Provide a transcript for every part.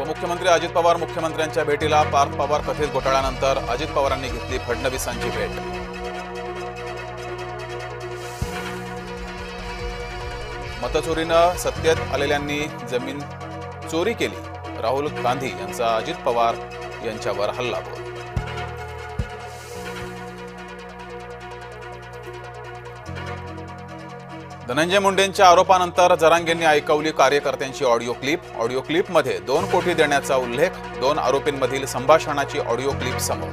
उपमुख्यमंत्री अजित पवार मुख्यमंत्र्यांच्या भेटीला पार्थ पवार कथित घोटाळ्यानंतर अजित पवारांनी घेतली फडणवीसांची भेट। मतचोरीनं सत्तेत आलेल्यांनी जमीन चोरी केली, राहुल गांधी यांचा अजित पवार यांच्यावर हल्लाबोल। धनंजय मुंडेंच्या आरोपानंतर जरांगेंनी ऐकवली कार्यकर्त्यांची ऑडिओ क्लिपमध्ये 2 कोटी देण्याचा उल्लेख, 2 आरोपींमधील संभाषणाची ऑडिओ क्लिप समोर।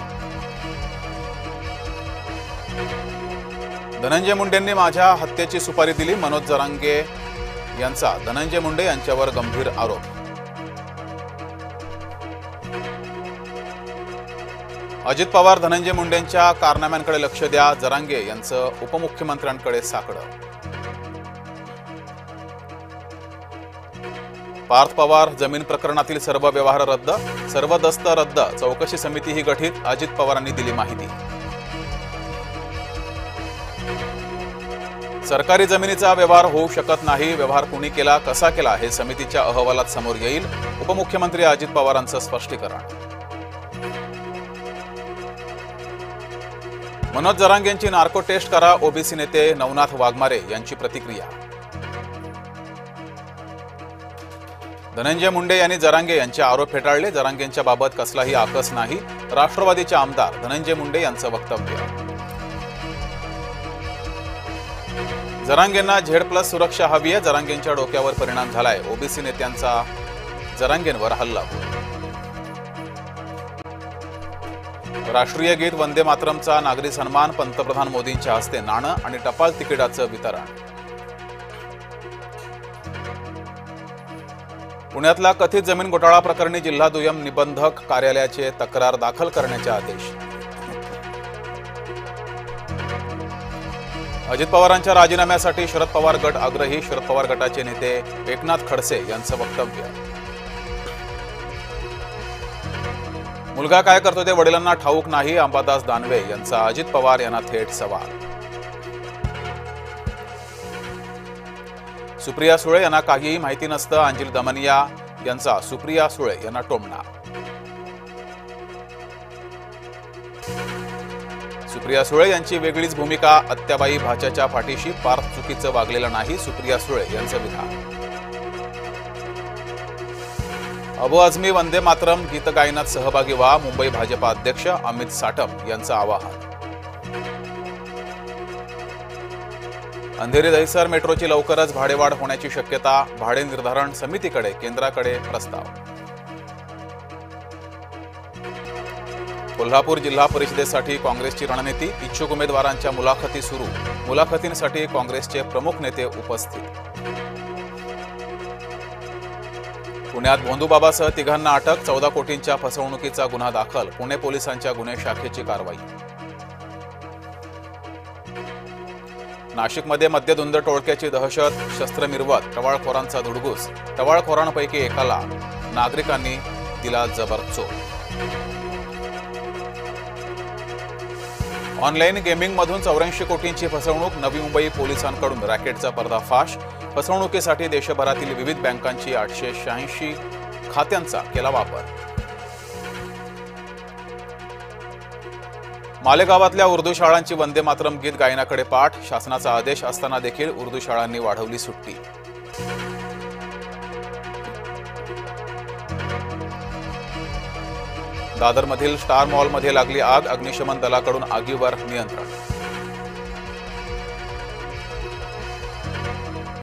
धनंजय मुंडेंनी माझ्या हत्येची सुपारी दिली, मनोज जरांगे यांचा धनंजय मुंडे यांच्यावर गंभीर आरोप। अजित पवार धनंजय मुंडेंच्या कारनाम्यांकडे लक्ष द्या, जरांगे यांचं उपमुख्यमंत्र्यांकडे साकडं। पार्थ पवार जमीन प्रकरणातील सर्व व्यवहार रद्द, सर्व दस्त रद्द, चौकशी समितीही गठीत, अजित पवारांनी दिली माहिती। सरकारी जमिनीचा व्यवहार होऊ शकत नाही, व्यवहार कुणी केला, कसा केला हे समितीच्या अहवालात समोर येईल, उपमुख्यमंत्री अजित पवारांचं स्पष्टीकरण। मनोज जरांगेंची नार्को टेस्ट करा, ओबीसी नेते नवनाथ वाघमारे यांची प्रतिक्रिया। धनंजय मुंडे यांनी जरांगे यांचे आरोप फेटाळले, जरांगेंच्या बाबत कसलाही आकस नाही, राष्ट्रवादीचे आमदार धनंजय मुंडे यांचं वक्तव्य। जरांगेंना Z+ सुरक्षा हवी आहे, जरांगेंच्या डोक्यावर परिणाम झालाय, ओबीसी नेत्यांचा जरांगेंवर हल्लाबोल। राष्ट्रीय गीत वंदे मातरमचा नागरी सन्मान, पंतप्रधान मोदींच्या हस्ते नाणं आणि टपाल तिकिटाचं वितरण। पुण्यातला कथित जमीन घोटाळा प्रकरणी जिल्हा दुय्यम निबंधक कार्यालयाचे तक्रार दाखल करण्याचे आदेश। अजित पवारांच्या राजीनाम्यासाठी शरद पवार गट आग्रही, शरद पवार गटाचे नेते एकनाथ खडसे यांचं वक्तव्य। मुलगा काय करतो ते वडिलांना ठाऊक नाही, अंबादास दानवे यांचा अजित पवार यांना थेट सवाल। सुप्रिया सुळे यांना काहीही माहिती नसतं, अंजिल दमनिया यांचा सुप्रिया सुळे यांना टोमणा। सुप्रिया सुळे यांची वेगळीच भूमिका, आत्याबाई भाच्याच्या पाठीशी, पार्थ चुकीचं वागलेलं नाही, सुप्रिया सुळे यांचं विधान। अबू आझमी वंदे मातरम गीत गायनात सहभागी व्हा, मुंबई भाजपा अध्यक्ष अमित साटम यांचं आवाहन। अंधेरी दहिसर मेट्रोची लवकरच भाडेवाढ होण्याची शक्यता, भाडे निर्धारण समितीकडे केंद्राकडे प्रस्ताव। कोल्हापूर जिल्हा परिषदेसाठी काँग्रेसची रणनीती, इच्छुक उमेदवारांच्या मुलाखती सुरू, मुलाखतींसाठी काँग्रेसचे प्रमुख नेते उपस्थित। पुण्यात भोंदूबाबासह 3घांना अटक, 14 कोटींच्या फसवणुकीचा गुन्हा दाखल, पुणे पोलिसांच्या गुन्हे शाखेची कारवाई। नाशिकमध्ये मद्यधुंद टोळक्याची दहशत, शस्त्र मिरवत टवाळखोरांचा धुडगूस, टवाळखोरांपैकी एकाला नागरिकांनी दिला जबरचोप। ऑनलाईन गेमिंगमधून 84 कोटींची फसवणूक, नवी मुंबई पोलिसांकडून रॅकेटचा पर्दाफाश, फसवणुकीसाठी देशभरातील विविध बँकांची 886 खात्यांचा केला वापर। मालेगावातल्या उर्दू शाळांची वंदे मातरम गीत गायनाकडे पाठ, शासनाचा आदेश असताना देखील उर्दू शाळांनी वाढवली सुट्टी। दादरमधील स्टार मॉलमध्ये लागली आग, अग्निशमन दलाकडून आगीवर नियंत्रण।